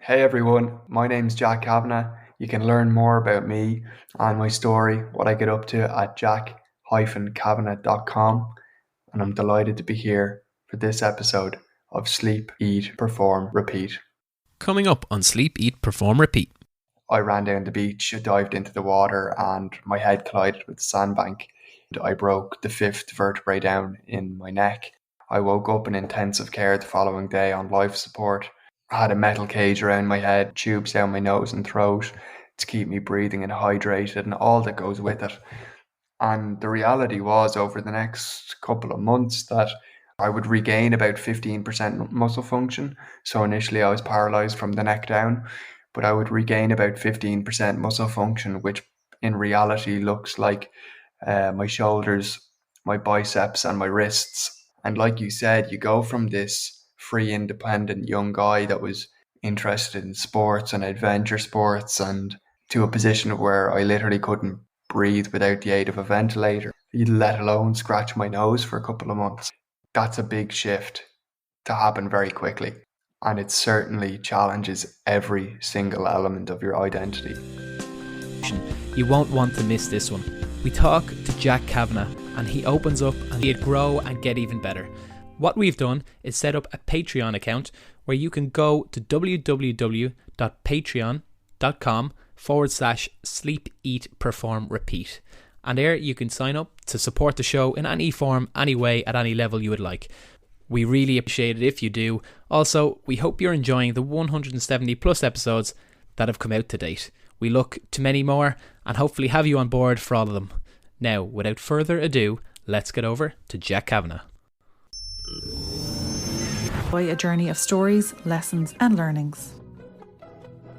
Hey everyone, my name's Jack Kavanagh. You can learn more about me and my story, what I get up to at jack-kavanagh.com. And I'm delighted to be here for this episode of Sleep, Eat, Perform, Repeat. Coming up on Sleep, Eat, Perform, Repeat. I ran down the beach, dived into the water, and my head collided with the sandbank. I broke the fifth vertebrae down in my neck. I woke up in intensive care the following day on life support. I had a metal cage around my head, tubes down my nose and throat to keep me breathing and hydrated, and all that goes with it. And the reality was, over the next couple of months, that I would regain about 15% muscle function. So initially I was paralyzed from the neck down, but I would regain about 15% muscle function, which in reality looks like my shoulders, my biceps, and my wrists. And like you said, you go from this free, independent young guy that was interested in sports and adventure sports and to a position where I literally couldn't breathe without the aid of a ventilator, let alone scratch my nose for a couple of months. That's a big shift to happen very quickly. And it certainly challenges every single element of your identity. You won't want to miss this one. We talk to Jack Kavanagh and he opens up and he'd grow and get even better. What we've done is set up a Patreon account where you can go to www.patreon.com/sleep, eat, perform, repeat. And there you can sign up to support the show in any form, any way, at any level you would like. We really appreciate it if you do. Also, we hope you're enjoying the 170 plus episodes that have come out to date. We look to many more and hopefully have you on board for all of them. Now, without further ado, let's get over to Jack Kavanagh. A journey of stories, lessons and learnings.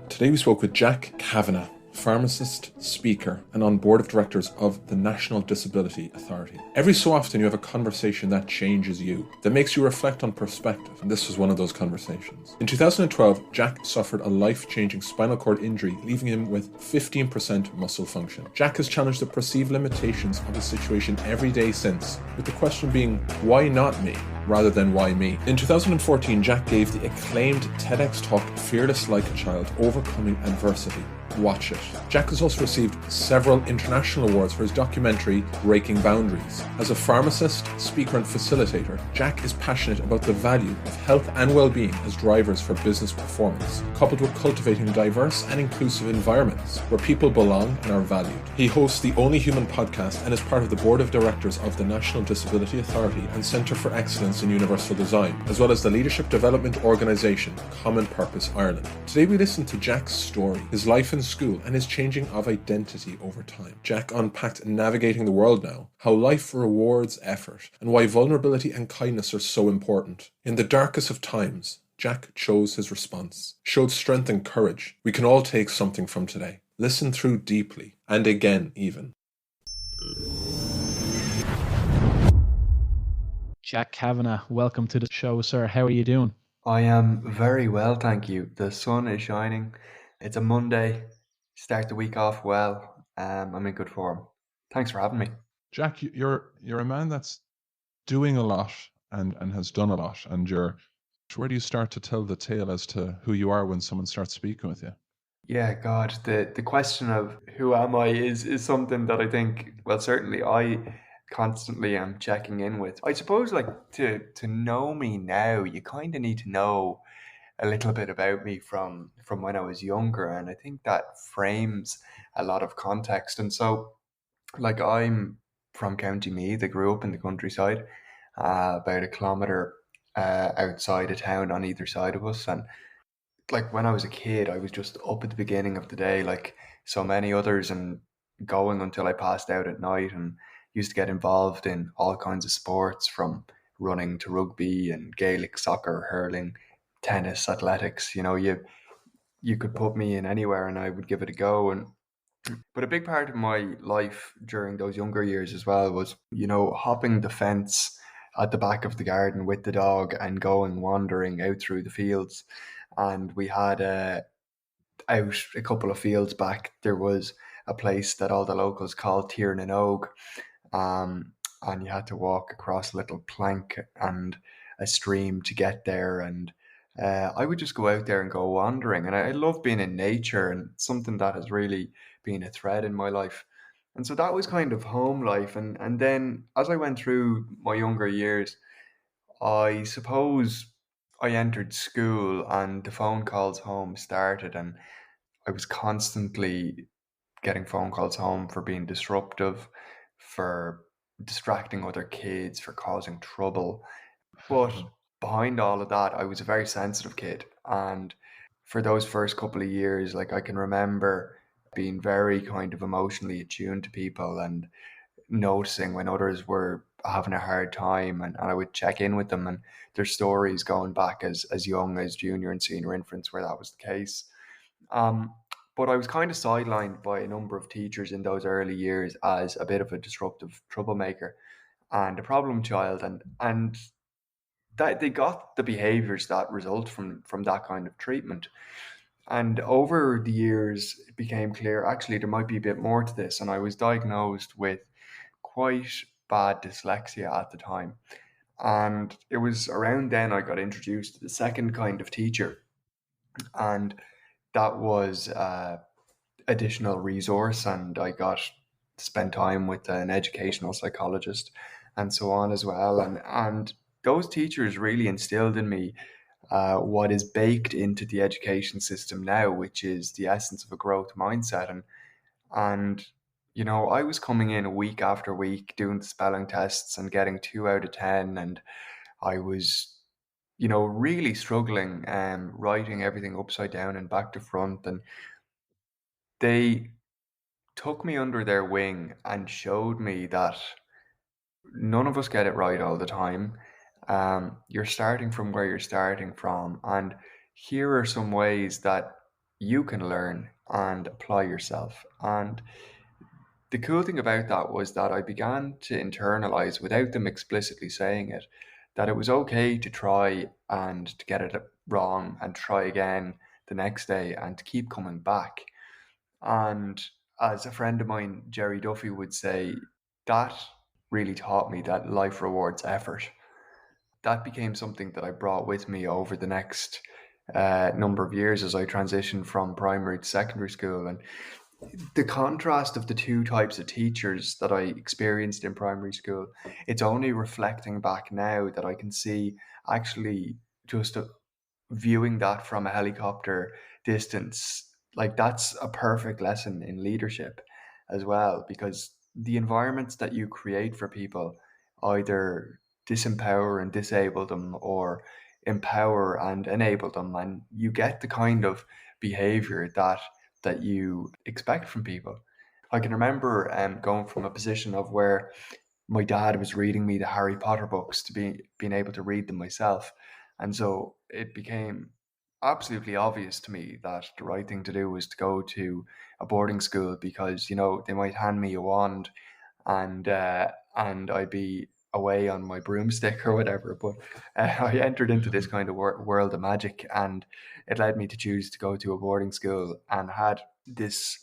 Today we spoke with Jack Kavanagh, pharmacist, speaker, and on board of directors of the National Disability Authority. Every so often you have a conversation that changes you, that makes you reflect on perspective, and this was one of those conversations. In 2012, Jack suffered a life-changing spinal cord injury, leaving him with 15% muscle function. Jack has challenged the perceived limitations of his situation every day since, with the question being, why not me? Rather than why me. In 2014, Jack gave the acclaimed TEDx Talk, Fearless Like a Child, Overcoming Adversity. Watch it. Jack has also received several international awards for his documentary, Breaking Boundaries. As a pharmacist, speaker and facilitator, Jack is passionate about the value of health and well-being as drivers for business performance, coupled with cultivating diverse and inclusive environments where people belong and are valued. He hosts the Only Human podcast and is part of the board of directors of the National Disability Authority and Centre for Excellence in Universal Design, as well as the leadership development organisation Common Purpose Ireland. Today we listen to Jack's story, his life in school and his changing of identity over time. Jack unpacked navigating the world now, how life rewards effort, and why vulnerability and kindness are so important. In the darkest of times, Jack chose his response, showed strength and courage. We can all take something from today. Listen through deeply, and again even. Jack Kavanagh, welcome to the show, sir. How are you doing? I am very well, thank you. The sun is shining. It's a Monday. Start the week off well. I'm in good form. Thanks for having me. Jack, you're a man that's doing a lot and has done a lot, and where do you start to tell the tale as to who you are when someone starts speaking with you? Yeah, God, the question of who am I is something that I think, well, certainly I constantly am checking in with. I suppose, like, to know me now, you kind of need to know a little bit about me from when I was younger, and I think that frames a lot of context. And so, like, I'm from County Meath. I grew up in the countryside, about a kilometre outside of town on either side of us. And like when I was a kid, I was just up at the beginning of the day, like so many others, and going until I passed out at night, and used to get involved in all kinds of sports from running to rugby and Gaelic soccer, hurling, tennis, athletics. You could put me in anywhere and I would give it a go. And but a big part of my life during those younger years as well was, hopping the fence at the back of the garden with the dog and going wandering out through the fields. And we had out a couple of fields back, there was a place that all the locals called Tiernan Og. And you had to walk across a little plank and a stream to get there. And I would just go out there and go wandering. And I love being in nature, and something that has really been a thread in my life. And so that was kind of home life. And then as I went through my younger years, I suppose I entered school and the phone calls home started, and I was constantly getting phone calls home for being disruptive, for distracting other kids, for causing trouble. But behind all of that, I was a very sensitive kid. And for those first couple of years, like I can remember being very kind of emotionally attuned to people and noticing when others were having a hard time, and I would check in with them and their stories going back as young as junior and senior infants where that was the case. Um, but I was kind of sidelined by a number of teachers in those early years as a bit of a disruptive troublemaker and a problem child, and that they got the behaviors that result from that kind of treatment. And over the years, it became clear actually there might be a bit more to this, and I was diagnosed with quite bad dyslexia at the time. And it was around then I got introduced to the second kind of teacher, and that was additional resource, and I got to spend time with an educational psychologist and so on as well. And those teachers really instilled in me what is baked into the education system now, which is the essence of a growth mindset. And I was coming in week after week doing the spelling tests and getting 2 out of 10, and I was, really struggling writing everything upside down and back to front. And they took me under their wing and showed me that none of us get it right all the time. You're starting from where you're starting from, and here are some ways that you can learn and apply yourself. And the cool thing about that was that I began to internalize, without them explicitly saying it, that it was okay to try and to get it wrong and try again the next day and to keep coming back. And as a friend of mine, Jerry Duffy, would say, that really taught me that life rewards effort. That became something that I brought with me over the next number of years as I transitioned from primary to secondary school. And the contrast of the two types of teachers that I experienced in primary school, it's only reflecting back now that I can see actually just viewing that from a helicopter distance, like that's a perfect lesson in leadership as well, because the environments that you create for people either disempower and disable them or empower and enable them, and you get the kind of behavior that you expect from people. I can remember going from a position of where my dad was reading me the Harry Potter books to being able to read them myself. And so it became absolutely obvious to me that the right thing to do was to go to a boarding school, because, they might hand me a wand and I'd be away on my broomstick or whatever. But I entered into this kind of world of magic, and it led me to choose to go to a boarding school and had this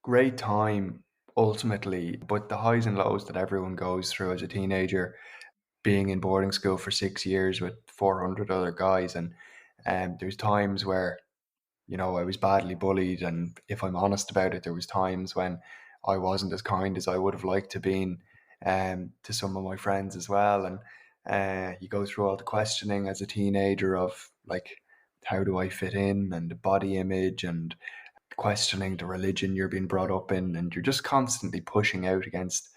great time ultimately. But the highs and lows that everyone goes through as a teenager, being in boarding school for 6 years with 400 other guys, and there's times where I was badly bullied, and if I'm honest about it, there was times when I wasn't as kind as I would have liked to been to some of my friends as well. And you go through all the questioning as a teenager of like, how do I fit in, and the body image, and questioning the religion you're being brought up in, and you're just constantly pushing out against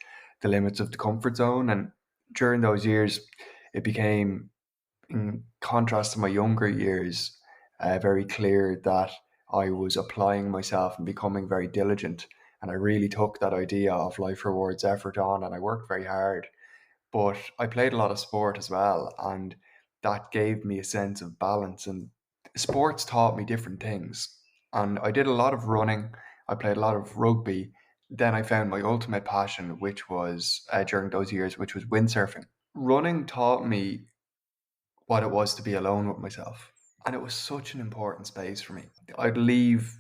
the limits of the comfort zone. And during those years, it became, in contrast to my younger years, very clear that I was applying myself and becoming very diligent. And I really took that idea of life rewards effort on, and I worked very hard. But I played a lot of sport as well, and that gave me a sense of balance. And sports taught me different things. And I did a lot of running, I played a lot of rugby. Then I found my ultimate passion, which was during those years, which was windsurfing. Running taught me what it was to be alone with myself. And it was such an important space for me. I'd leave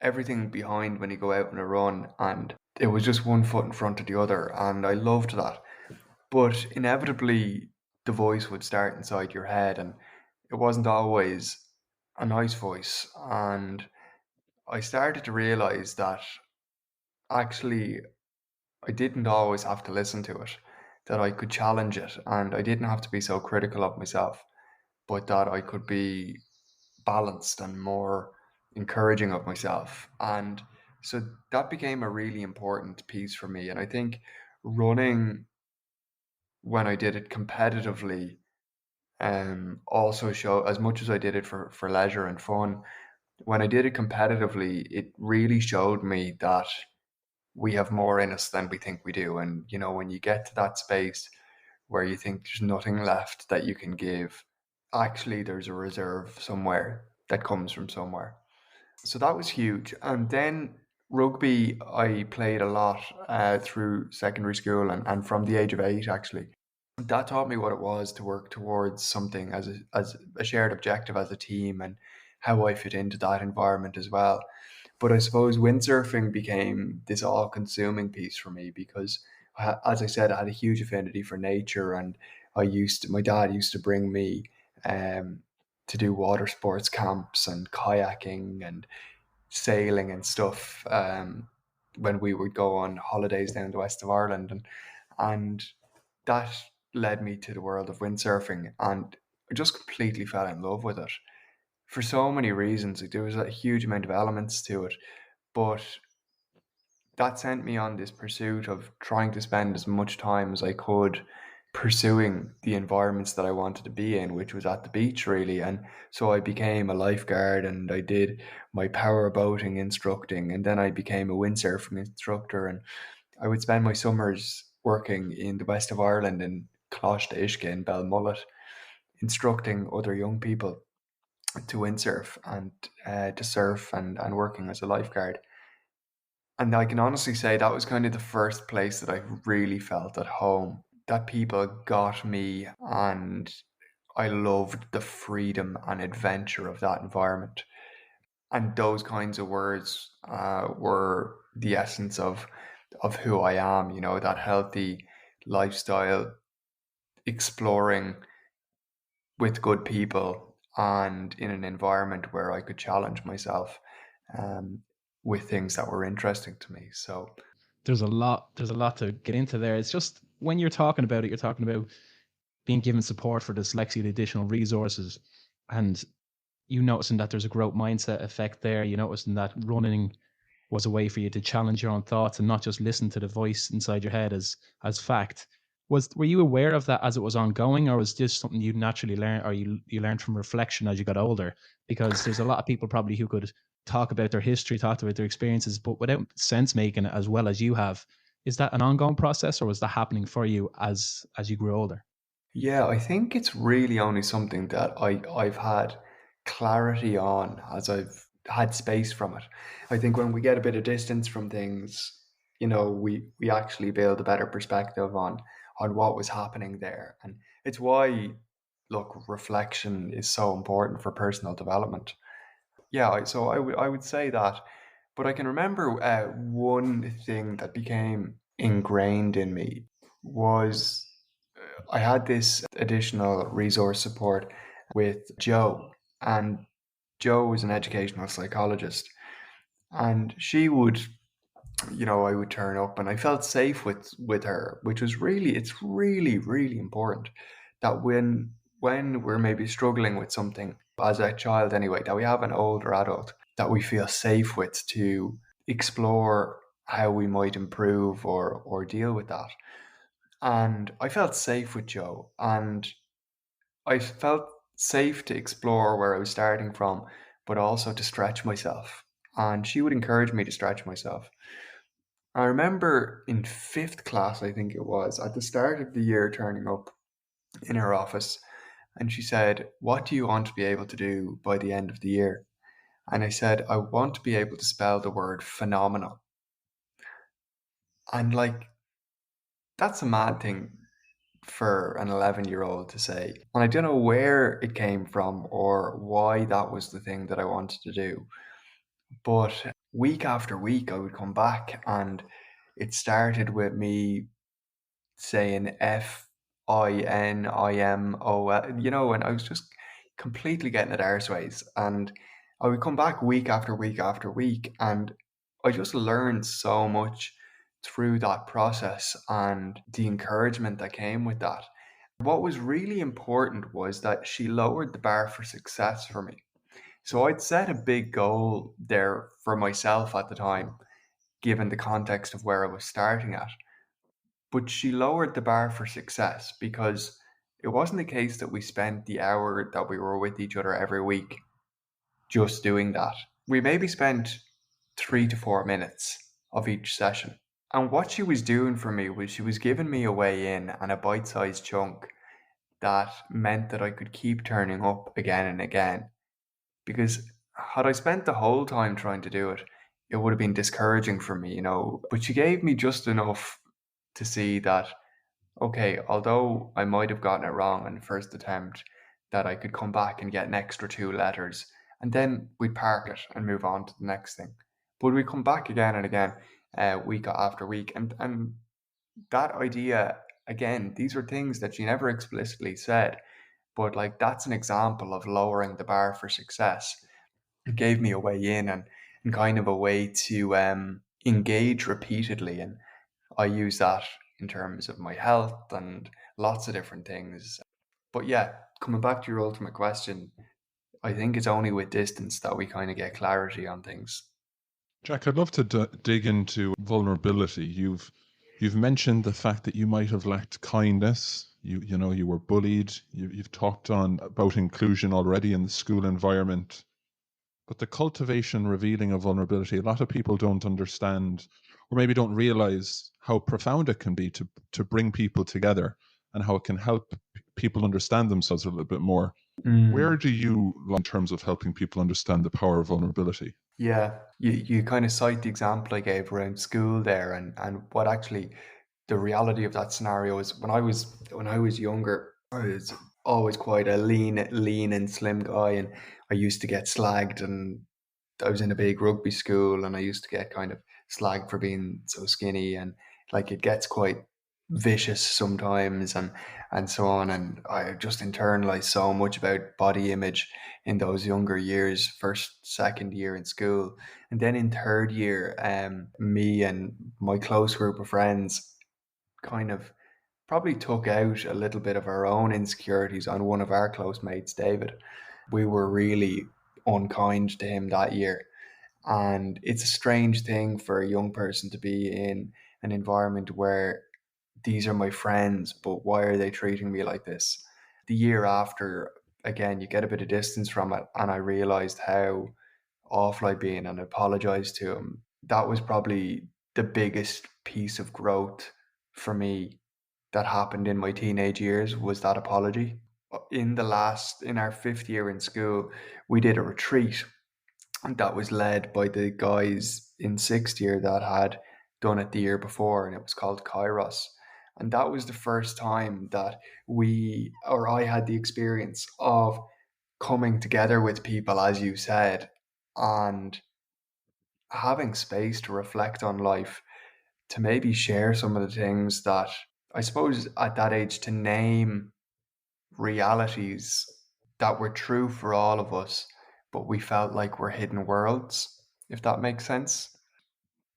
everything behind when you go out on a run, and it was just one foot in front of the other. And I loved that. But inevitably, the voice would start inside your head, and it wasn't always a nice voice, and I started to realize that actually I didn't always have to listen to it, that I could challenge it, and I didn't have to be so critical of myself, but that I could be balanced and more encouraging of myself. And so that became a really important piece for me. And I think running, when I did it competitively, also show, as much as I did it for leisure and fun, when I did it competitively, it really showed me that we have more in us than we think we do. And, you know, when you get to that space where you think there's nothing left that you can give, actually there's a reserve somewhere that comes from somewhere. So that was huge. And then rugby, I played a lot through secondary school and from the age of 8, actually. That taught me what it was to work towards something as a shared objective as a team, and how I fit into that environment as well. But I suppose windsurfing became this all-consuming piece for me because, as I said, I had a huge affinity for nature, and my dad used to bring me um, to do water sports camps and kayaking and sailing and stuff when we would go on holidays down the west of Ireland, and that led me to the world of windsurfing, and I just completely fell in love with it for so many reasons. Like, there was a huge amount of elements to it, but that sent me on this pursuit of trying to spend as much time as I could pursuing the environments that I wanted to be in, which was at the beach, really. And so I became a lifeguard, and I did my power boating instructing, and then I became a windsurfing instructor. And I would spend my summers working in the west of Ireland in Closh to Ishka in Belmullet, instructing other young people to windsurf and to surf, and working as a lifeguard. And I can honestly say that was kind of the first place that I really felt at home. That people got me, and I loved the freedom and adventure of that environment. And those kinds of words were the essence of who I am. You know, that healthy lifestyle, exploring with good people, and in an environment where I could challenge myself um, with things that were interesting to me. So There's a lot to get into there. It's just when you're talking about it, you're talking about being given support for dyslexia, the additional resources, and you noticing that there's a growth mindset effect there. You noticing that running was a way for you to challenge your own thoughts and not just listen to the voice inside your head as fact. Were you aware of that as it was ongoing, or was this something you naturally learned, or you learned from reflection as you got older? Because there's a lot of people probably who could talk about their history, talk about their experiences, but without sense making it as well as you have. Is that an ongoing process, or was that happening for you as you grew older? yeah, I think it's really only something that I've had clarity on as I've had space from it. I think when we get a bit of distance from things, you know, we actually build a better perspective on what was happening there. And it's why, look, reflection is so important for personal development. Yeah, so I would say that, but I can remember one thing that became ingrained in me was I had this additional resource support with Joe, and Joe was an educational psychologist, and she would, you know, I would turn up, and I felt safe with her, which was really, it's really, really important that when we're maybe struggling with something as a child anyway, that we have an older adult that we feel safe with to explore how we might improve or deal with that. And I felt safe with Joe, and I felt safe to explore where I was starting from, but also to stretch myself. And she would encourage me to stretch myself. I remember in fifth class, I think it was, at the start of the year, turning up in her office, and she said, "What do you want to be able to do by the end of the year?" And I said, "I want to be able to spell the word phenomenal." And like, that's a mad thing for an 11-year-old to say. And I don't know where it came from or why that was the thing that I wanted to do. But week after week, I would come back, and it started with me saying F I N I M O L, you know, and I was just completely getting it arseways. And I would come back week after week after week, and I just learned so much through that process and the encouragement that came with that. What was really important was that she lowered the bar for success for me. So I'd set a big goal there for myself at the time, given the context of where I was starting at. But she lowered the bar for success because it wasn't the case that we spent the hour that we were with each other every week just doing that. We maybe spent 3 to 4 minutes of each session. And what she was doing for me was she was giving me a way in and a bite sized chunk that meant that I could keep turning up again and again. Because had I spent the whole time trying to do it, it would have been discouraging for me, But she gave me just enough to see that, okay, although I might have gotten it wrong on the first attempt, that I could come back and get an extra 2 letters, and then we'd park it and move on to the next thing. But we come back again and again, week after week, and that idea again. These are things that she never explicitly said, but like that's an example of lowering the bar for success. It gave me a way in and kind of a way to engage repeatedly, and I use that in terms of my health and lots of different things. But yeah, coming back to your ultimate question, I think it's only with distance that we kind of get clarity on things. Jack, I'd love to dig into vulnerability. You've mentioned the fact that you might have lacked kindness. You were bullied. You've talked on about inclusion already in the school environment. But the cultivation, revealing of vulnerability, a lot of people don't understand, or maybe don't realize how profound it can be to bring people together, and how it can help people understand themselves a little bit more. Where do you, in terms of helping people understand the power of vulnerability? Yeah, you kind of cite the example I gave around school there, and what actually the reality of that scenario is when I was younger, I was always quite a lean and slim guy, and I used to get slagged, and I was in a big rugby school, and I used to get kind of slagged for being so skinny, and like it gets quite vicious sometimes, and so on. And I just internalized so much about body image in those younger years, first, second year in school, and then in third year, me and my close group of friends kind of probably took out a little bit of our own insecurities on one of our close mates, David. We were really unkind to him that year. And it's a strange thing for a young person to be in an environment where these are my friends, but why are they treating me like this? The year after, again, you get a bit of distance from it, and I realized how awful I'd been and apologized to him. That was probably the biggest piece of growth for me that happened in my teenage years, was that apology. In our fifth year in school, we did a retreat that was led by the guys in sixth year that had done it the year before, and it was called Kairos. And that was the first time that I had the experience of coming together with people, as you said, and having space to reflect on life, to maybe share some of the things that I suppose at that age, to name realities that were true for all of us, but we felt like were hidden worlds, if that makes sense.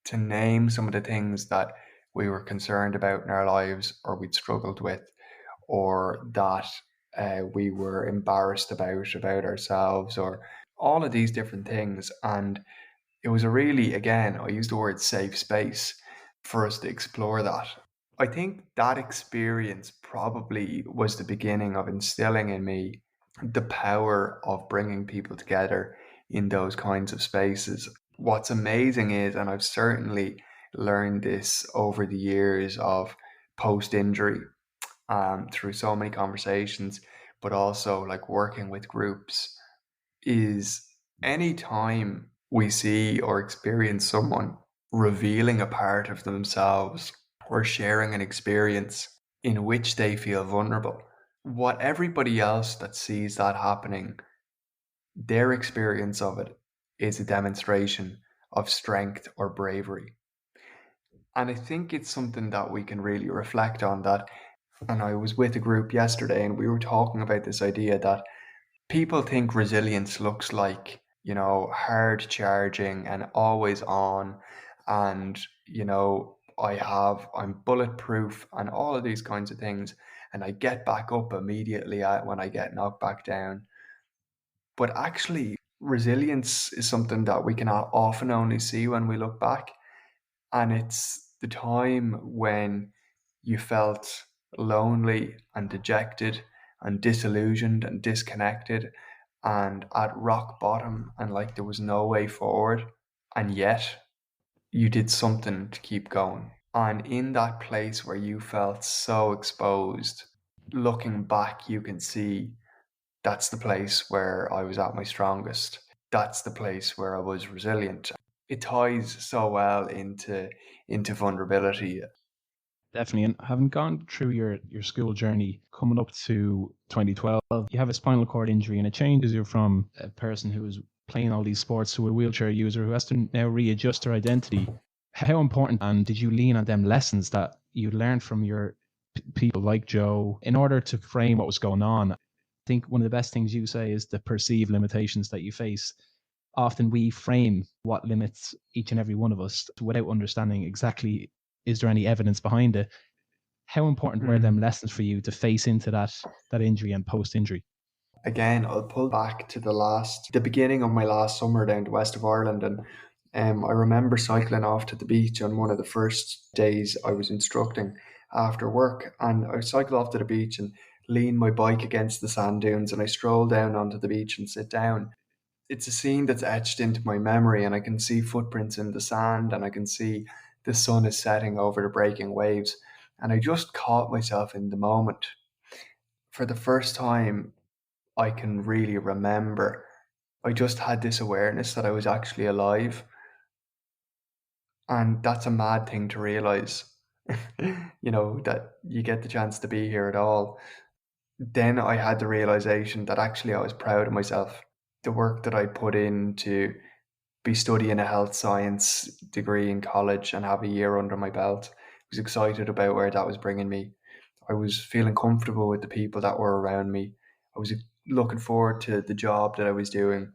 To name some of the things that we were concerned about in our lives, or we'd struggled with, or that we were embarrassed about ourselves, or all of these different things. And it was a really, again, I use the word safe space for us to explore that. I think that experience probably was the beginning of instilling in me the power of bringing people together in those kinds of spaces. What's amazing is, and I've certainly learned this over the years of post injury, through so many conversations, but also like working with groups, is anytime we see or experience someone revealing a part of themselves or sharing an experience in which they feel vulnerable, what everybody else that sees that happening, their experience of it is a demonstration of strength or bravery. And I think it's something that we can really reflect on that. And I was with a group yesterday, and we were talking about this idea that People think resilience looks like, hard charging and always on, and, I'm bulletproof and all of these kinds of things, and I get back up immediately when I get knocked back down. But actually, resilience is something that we can often only see when we look back. And it's the time when you felt lonely and dejected and disillusioned and disconnected and at rock bottom and like there was no way forward. And yet you did something to keep going. And in that place where you felt so exposed, looking back, you can see that's the place where I was at my strongest. That's the place where I was resilient. It ties so well into vulnerability. Definitely. And having gone through your school journey, coming up to 2012, you have a spinal cord injury, and it changes you from a person who was playing all these sports to a wheelchair user who has to now readjust their identity. How important, and did you lean on them lessons that you learned from your people like Joe in order to frame what was going on? I think one of the best things you say is the perceived limitations that you face. Often we frame what limits each and every one of us without understanding exactly, is there any evidence behind it. How important were them lessons for you to face into that injury and post-injury? Again, I'll pull back to the beginning of my last summer down to west of Ireland, and I remember cycling off to the beach on one of the first days I was instructing after work, and I cycled off to the beach and leaned my bike against the sand dunes, and I strolled down onto the beach and sit down. It's a scene that's etched into my memory, and I can see footprints in the sand, and I can see the sun is setting over the breaking waves, and I just caught myself in the moment. For the first time I can really remember, I just had this awareness that I was actually alive. And that's a mad thing to realize, that you get the chance to be here at all. Then I had the realization that actually I was proud of myself. The work that I put in to be studying a health science degree in college and have a year under my belt, I was excited about where that was bringing me. I was feeling comfortable with the people that were around me. I was looking forward to the job that I was doing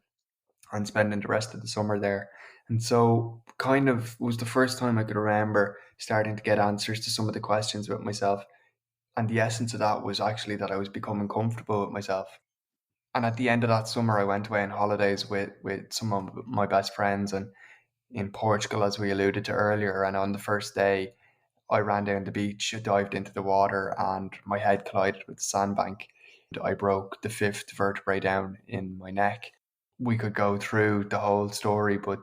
and spending the rest of the summer there. And so, kind of, was the first time I could remember starting to get answers to some of the questions about myself. And the essence of that was actually that I was becoming comfortable with myself. And at the end of that summer, I went away on holidays with some of my best friends and in Portugal, as we alluded to earlier. And on the first day, I ran down the beach, dived into the water, and my head collided with the sandbank. I broke the fifth vertebrae down in my neck. We could go through the whole story, but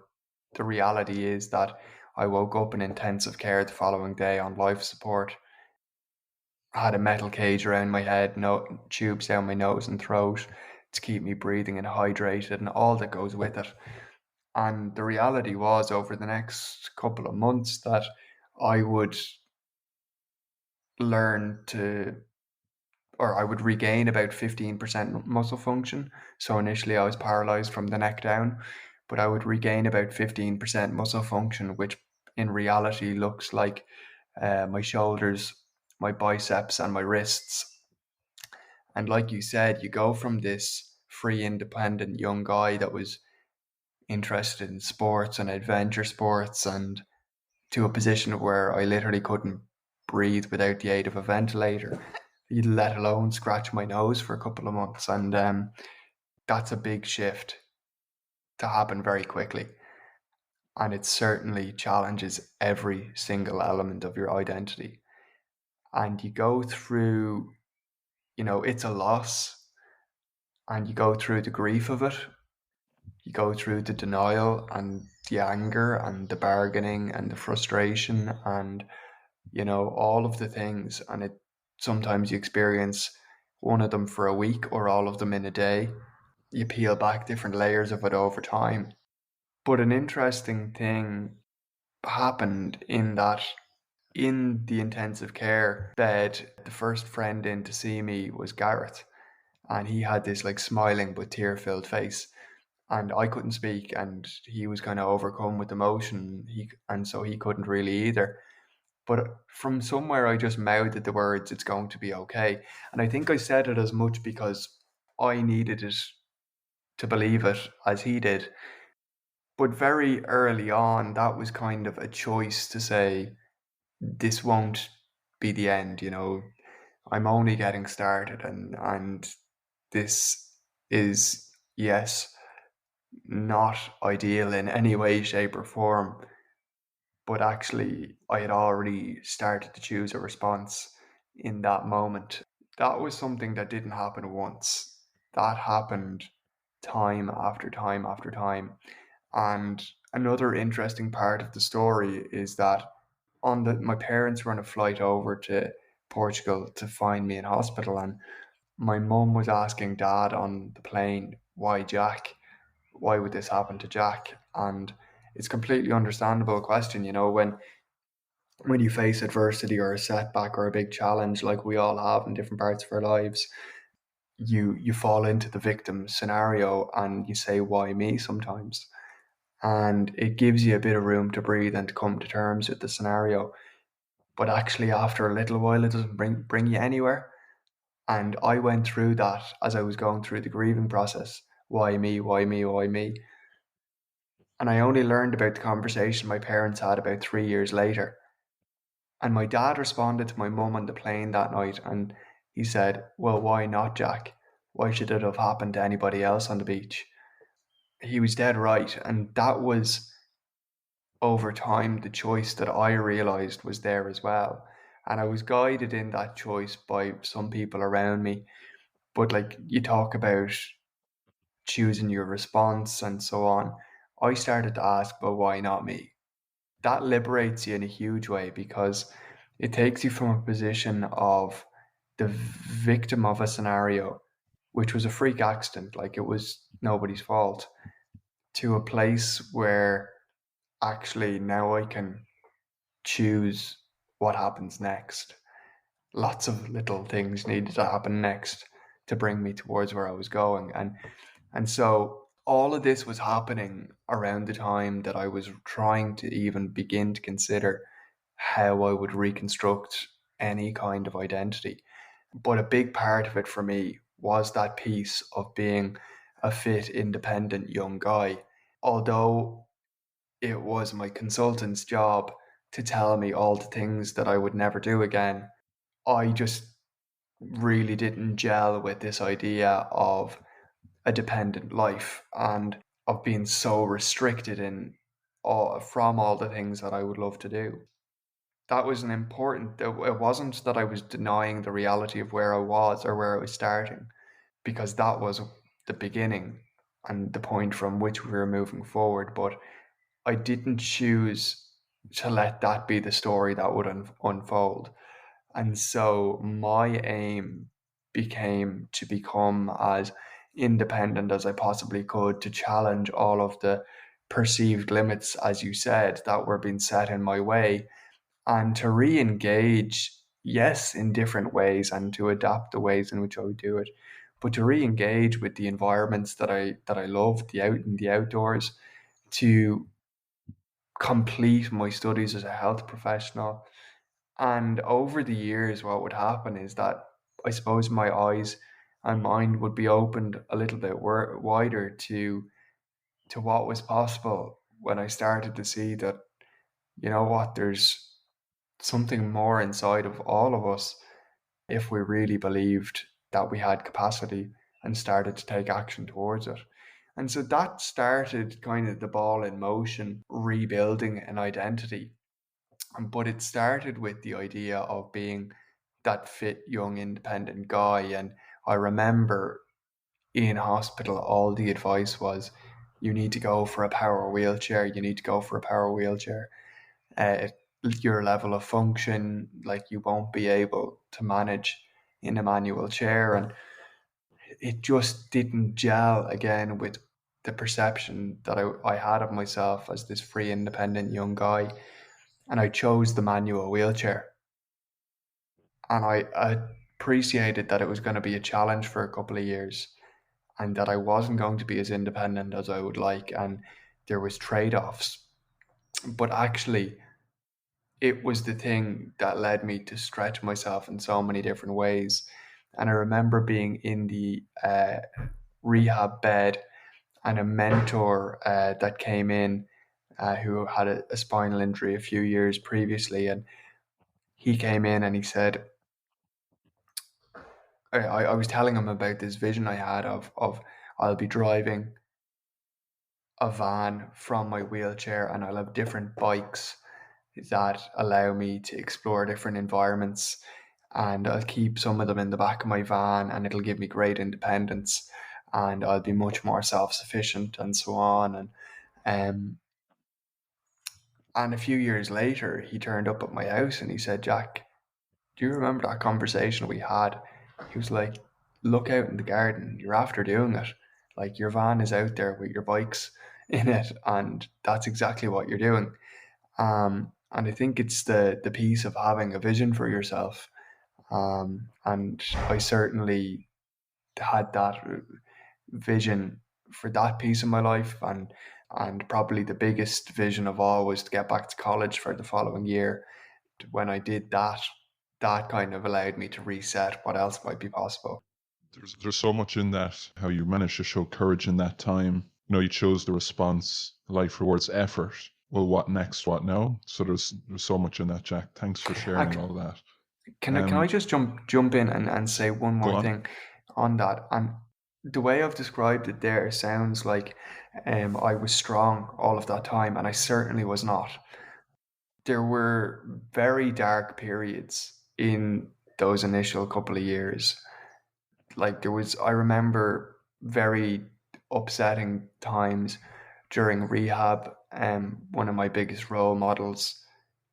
the reality is that I woke up in intensive care the following day on life support. I had a metal cage around my head, no tubes down my nose and throat to keep me breathing and hydrated and all that goes with it. And the reality was, over the next couple of months, that I would learn to, or I would regain about 15% muscle function. So initially I was paralyzed from the neck down, but I would regain about 15% muscle function, which in reality looks like my shoulders, my biceps, and my wrists. And like you said, you go from this free, independent young guy that was interested in sports and adventure sports and to a position where I literally couldn't breathe without the aid of a ventilator, let alone scratch my nose for a couple of months. And that's a big shift to happen very quickly. And it certainly challenges every single element of your identity. And you go through, it's a loss, and you go through the grief of it. You go through the denial and the anger and the bargaining and the frustration and all of the things. And it sometimes you experience one of them for a week or all of them in a day. You peel back different layers of it over time. But an interesting thing happened in that in the intensive care bed, the first friend in to see me was Gareth. And he had this like smiling but tear-filled face. And I couldn't speak, and he was kind of overcome with emotion. And so he couldn't really either. But from somewhere, I just mouthed the words, "It's going to be okay." And I think I said it as much because I needed it to believe it as he did. But very early on, that was kind of a choice to say, this won't be the end, I'm only getting started, and this is, yes, not ideal in any way, shape, or form, but actually I had already started to choose a response in that moment. That was something that didn't happen once. That happened time after time after time. And another interesting part of the story is that my parents were on a flight over to Portugal to find me in hospital, and my mum was asking dad on the plane, why Jack? Why would this happen to Jack? And it's a completely understandable question, when you face adversity or a setback or a big challenge like we all have in different parts of our lives, you fall into the victim scenario and you say, why me sometimes? And it gives you a bit of room to breathe and to come to terms with the scenario. But actually after a little while it doesn't bring you anywhere. And I went through that as I was going through the grieving process. Why me? Why me? Why me? And I only learned about the conversation my parents had about 3 years later. And my dad responded to my mum on the plane that night, and he said, well, why not, Jack? Why should it have happened to anybody else on the beach? He was dead right. And that was, over time, the choice that I realized was there as well. And I was guided in that choice by some people around me. But like you talk about choosing your response and so on, I started to ask, but why not me? That liberates you in a huge way, because it takes you from a position of the victim of a scenario, which was a freak accident, like it was nobody's fault, to a place where actually now I can choose what happens next. Lots of little things needed to happen next to bring me towards where I was going. And so all of this was happening around the time that I was trying to even begin to consider how I would reconstruct any kind of identity. But a big part of it for me was that piece of being a fit, independent young guy. Although it was my consultant's job to tell me all the things that I would never do again, I just really didn't gel with this idea of a dependent life and of being so restricted from all the things that I would love to do. That was an important, it wasn't that I was denying the reality of where I was or where I was starting, because that was the beginning and the point from which we were moving forward. But I didn't choose to let that be the story that would unfold. And so my aim became to become as independent as I possibly could, to challenge all of the perceived limits, as you said, that were being set in my way, and to re-engage, yes, in different ways, and to adapt the ways in which I would do it, but to re-engage with the environments that I loved, the out in the outdoors, to complete my studies as a health professional. And over the years, what would happen is that I suppose my eyes and mind would be opened a little bit wider to what was possible, when I started to see that, there's something more inside of all of us if we really believed that we had capacity and started to take action towards it. And so that started kind of the ball in motion, rebuilding an identity. But it started with the idea of being that fit, young, independent guy. And I remember in hospital, all the advice was, you need to go for a power wheelchair, you need to go for a power wheelchair. Uh, your level of function, like you won't be able to manage in a manual chair. And it just didn't gel again with the perception that I had of myself as this free, independent young guy. And I chose the manual wheelchair. And I appreciated that it was going to be a challenge for a couple of years, and that I wasn't going to be as independent as I would like, and there was trade-offs. But actually, it was the thing that led me to stretch myself in so many different ways. And I remember being in the rehab bed and a mentor that came in who had a spinal injury a few years previously, and he came in and he said, I was telling him about this vision I had of I'll be driving a van from my wheelchair, and I'll have different bikes that allow me to explore different environments, and I'll keep some of them in the back of my van, and it'll give me great independence, and I'll be much more self-sufficient and so on. Um, and a few years later, he turned up at my house and he said, Jack, do you remember that conversation we had? He was like, look out in the garden, you're after doing it. Like, your van is out there with your bikes in it, and that's exactly what you're doing. And I think it's the piece of having a vision for yourself. And I certainly had that vision for that piece of my life, and probably the biggest vision of all was to get back to college for the following year. When I did that, that kind of allowed me to reset what else might be possible. There's so much in that, how you managed to show courage in that time. You know, you chose the response, life rewards effort. Well, what next? What now? So there's so much in that, Jack. Thanks for sharing all that. Can I just jump in and say one Go more on. thing on that? And the way I've described it there sounds like I was strong all of that time, and I certainly was not. There were very dark periods in those initial couple of years. Like, I remember very upsetting times during rehab. One of my biggest role models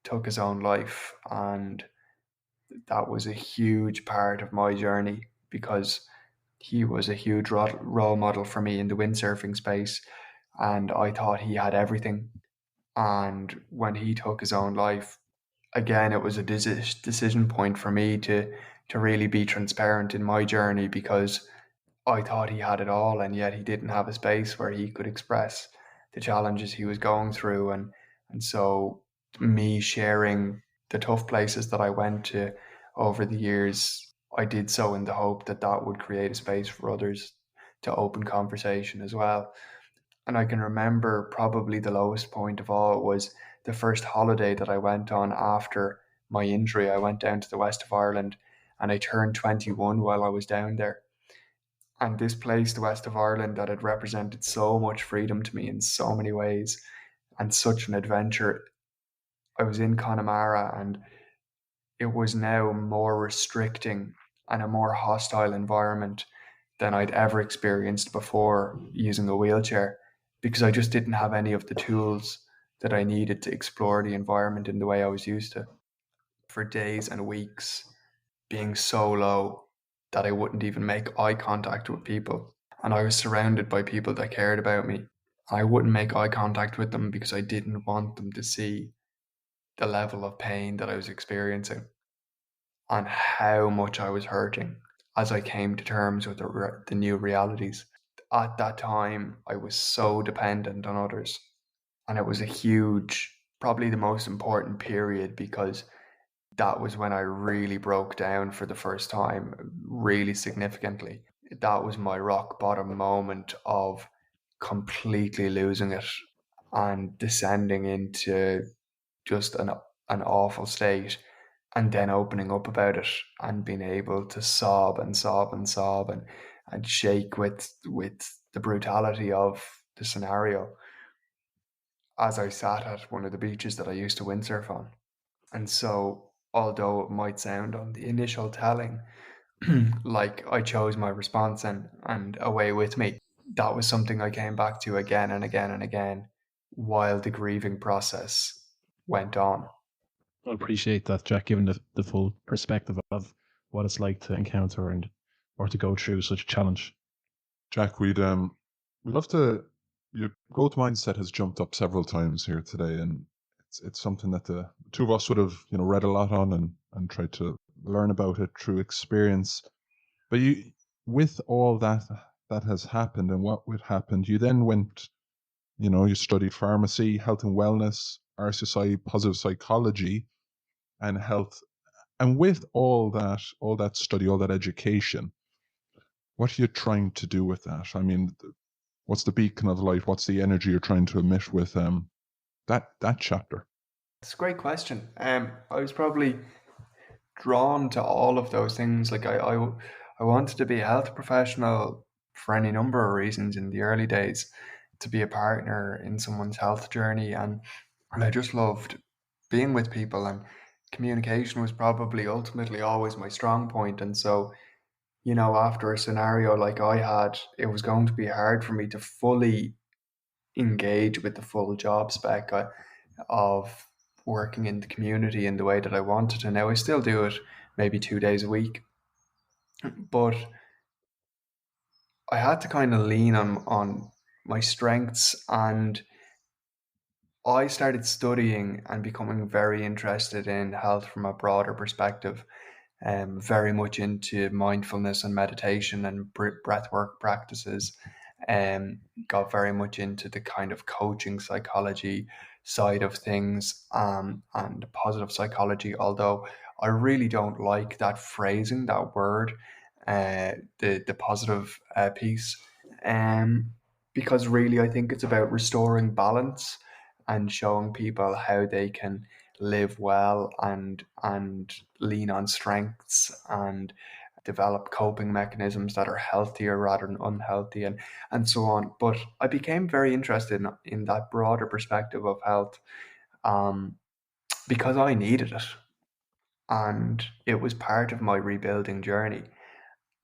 took his own life, and that was a huge part of my journey because he was a huge role model for me in the windsurfing space, and I thought he had everything. And when he took his own life, again, it was a decision point for me to really be transparent in my journey, because I thought he had it all, and yet he didn't have a space where he could express the challenges he was going through. And so, me sharing the tough places that I went to over the years, I did so in the hope that that would create a space for others to open conversation as well. And I can remember probably the lowest point of all was the first holiday that I went on after my injury. I went down to the west of Ireland, and I turned 21 while I was down there. And this place, the west of Ireland, that had represented so much freedom to me in so many ways and such an adventure. I was in Connemara, and it was now more restricting and a more hostile environment than I'd ever experienced before using a wheelchair, because I just didn't have any of the tools that I needed to explore the environment in the way I was used to. For days and weeks, being so low that I wouldn't even make eye contact with people. And I was surrounded by people that cared about me. I wouldn't make eye contact with them because I didn't want them to see the level of pain that I was experiencing and how much I was hurting as I came to terms with the new realities. At that time, I was so dependent on others. And it was a huge, probably the most important period, because that was when I really broke down for the first time, really significantly. That was my rock bottom moment of completely losing it and descending into just an awful state, and then opening up about it and being able to sob and sob and sob and shake with the brutality of the scenario as I sat at one of the beaches that I used to windsurf on. And so, although it might sound on the initial telling like I chose my response and away with me, that was something I came back to again and again and again while the grieving process went on. I appreciate that, Jack, given the full perspective of what it's like to encounter or to go through such a challenge. Jack, we'd love to. Your growth mindset has jumped up several times here today, and it's something that the two of us would have read a lot on and tried to learn about it through experience. But you, with all that has happened and what would happened, you then went, you studied pharmacy, health and wellness, RSSI, positive psychology, and health. And with all that study, all that education, what are you trying to do with that? I mean, What's the beacon of light? What's the energy you're trying to emit with that chapter? It's a great question. I was probably drawn to all of those things. Like I wanted to be a health professional for any number of reasons in the early days, to be a partner in someone's health journey, and I just loved being with people, and communication was probably ultimately always my strong point. And so, after a scenario like I had, it was going to be hard for me to fully engage with the full job spec of working in the community in the way that I wanted to. Now I still do it maybe 2 days a week, but I had to kind of lean on my strengths, and I started studying and becoming very interested in health from a broader perspective, very much into mindfulness and meditation and breathwork practices, and got very much into the kind of coaching psychology side of things, and positive psychology, although I really don't like that phrasing, that word, the positive piece, um, because really I think it's about restoring balance and showing people how they can live well and lean on strengths and develop coping mechanisms that are healthier rather than unhealthy, and so on. But I became very interested in that broader perspective of health, um, because I needed it, and it was part of my rebuilding journey.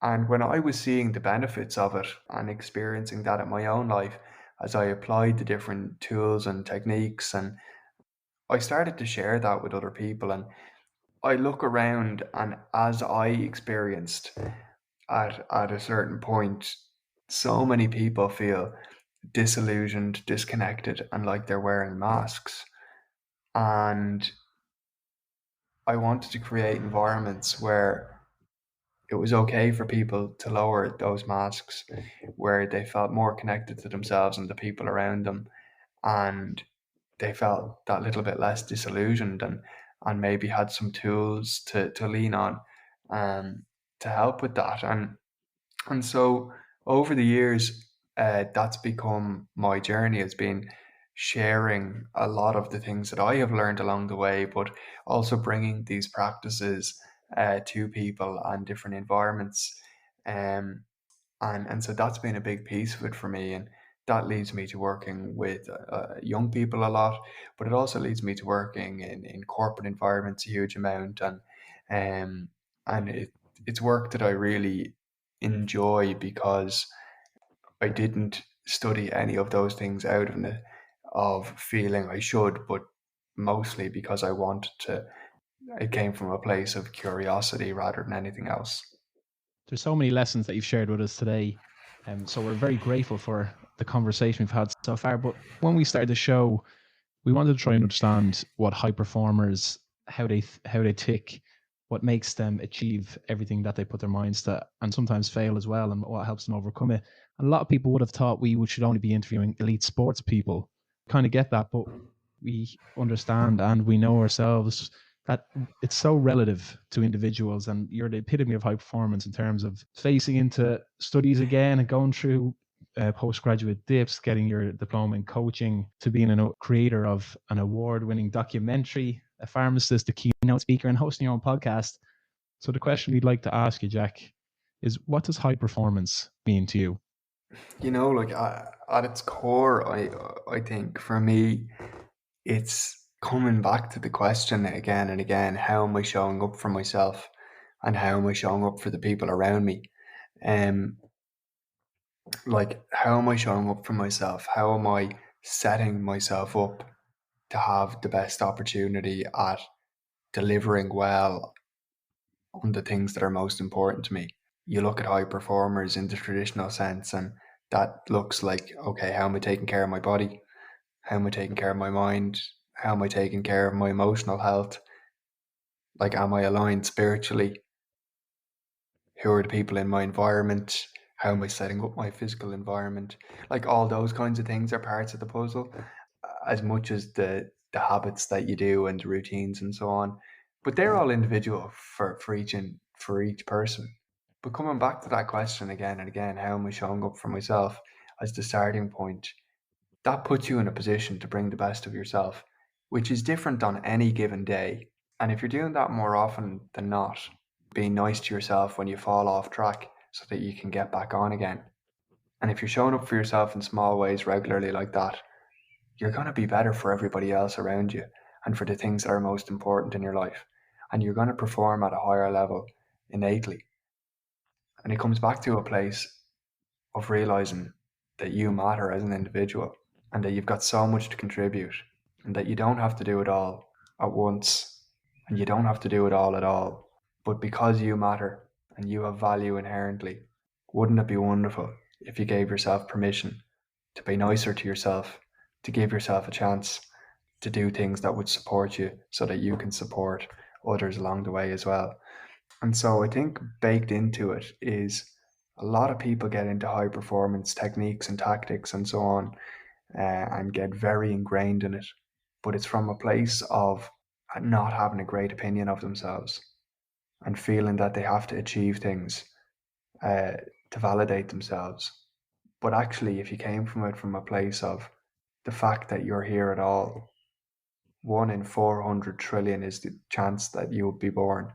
And when I was seeing the benefits of it and experiencing that in my own life, as I applied the different tools and techniques, and I started to share that with other people. And I look around, and as I experienced at a certain point, so many people feel disillusioned, disconnected, and like they're wearing masks. And I wanted to create environments where it was okay for people to lower those masks, where they felt more connected to themselves and the people around them, and they felt that little bit less disillusioned, and maybe had some tools to lean on, um, to help with that. And so over the years, that's become my journey, has been sharing a lot of the things that I have learned along the way, but also bringing these practices to people and different environments. Um, and so that's been a big piece of it for me, and that leads me to working with young people a lot, but it also leads me to working in corporate environments a huge amount, um, and it's work that I really enjoy, because I didn't study any of those things out of feeling I should, but mostly because I wanted to. It came from a place of curiosity rather than anything else. There's so many lessons that you've shared with us today. So we're very grateful for the conversation we've had so far. But when we started the show, we wanted to try and understand what high performers, how they tick, what makes them achieve everything that they put their minds to, and sometimes fail as well, and what helps them overcome it. And a lot of people would have thought we should only be interviewing elite sports people. Kind of get that, but we understand and we know ourselves that it's so relative to individuals, and you're the epitome of high performance in terms of facing into studies again and going through postgraduate dips, getting your diploma in coaching, to being a creator of an award-winning documentary, a pharmacist, a keynote speaker, and hosting your own podcast. So the question we'd like to ask you, Jack, is what does high performance mean to you? Like at its core, I think for me, it's coming back to the question again and again: how am I showing up for myself, and how am I showing up for the people around me? Um, like, how am I showing up for myself? How am I setting myself up to have the best opportunity at delivering well on the things that are most important to me? You look at high performers in the traditional sense, and that looks like, okay, how am I taking care of my body? How am I taking care of my mind? How am I taking care of my emotional health? Like, am I aligned spiritually? Who are the people in my environment? How am I setting up my physical environment? Like, all those kinds of things are parts of the puzzle, as much as the habits that you do and the routines and so on. But they're all individual for each person. But coming back to that question again and again, how am I showing up for myself? as the starting point, that puts you in a position to bring the best of yourself, which is different on any given day. And if you're doing that more often than not, being nice to yourself when you fall off track so that you can get back on again. And if you're showing up for yourself in small ways regularly like that, you're going to be better for everybody else around you and for the things that are most important in your life. And you're going to perform at a higher level innately. And it comes back to a place of realizing that you matter as an individual and that you've got so much to contribute and that you don't have to do it all at once and you don't have to do it all at all. But because you matter and you have value inherently, wouldn't it be wonderful if you gave yourself permission to be nicer to yourself, to give yourself a chance to do things that would support you so that you can support others along the way as well? And so I think baked into it is a lot of people get into high performance techniques and tactics and so on, and get very ingrained in it. But it's from a place of not having a great opinion of themselves and feeling that they have to achieve things to validate themselves. But actually, if you came from it from a place of the fact that you're here at all, 1 in 400 trillion is the chance that you will be born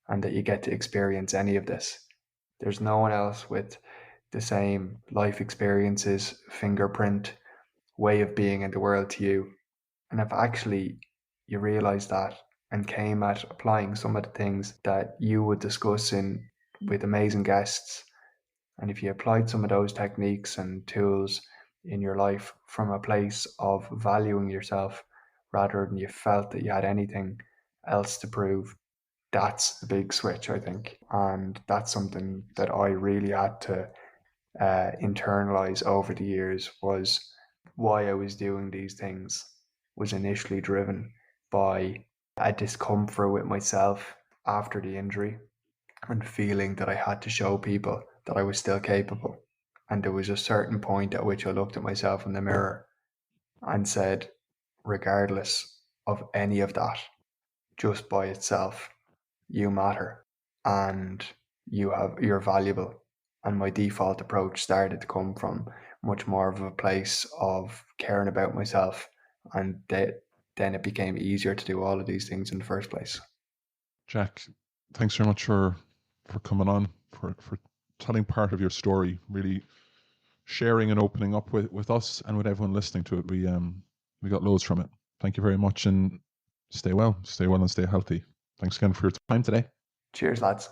and that you get to experience any of this. There's no one else with the same life experiences, fingerprint, way of being in the world to you. And if actually you realize that and came at applying some of the things that you would discuss with amazing guests, and if you applied some of those techniques and tools in your life from a place of valuing yourself rather than you felt that you had anything else to prove, that's the big switch, I think. And that's something that I really had to internalize over the years, was why I was doing these things was initially driven by a discomfort with myself after the injury and feeling that I had to show people that I was still capable. And there was a certain point at which I looked at myself in the mirror and said, regardless of any of that, just by itself, you matter and you're valuable. And my default approach started to come from much more of a place of caring about myself, and then it became easier to do all of these things in the first place. Jack, thanks very much for coming on, for telling part of your story, really sharing and opening up with us and with everyone listening to it. We got loads from it. Thank you very much, and stay well and stay healthy. Thanks again for your time today. Cheers, lads.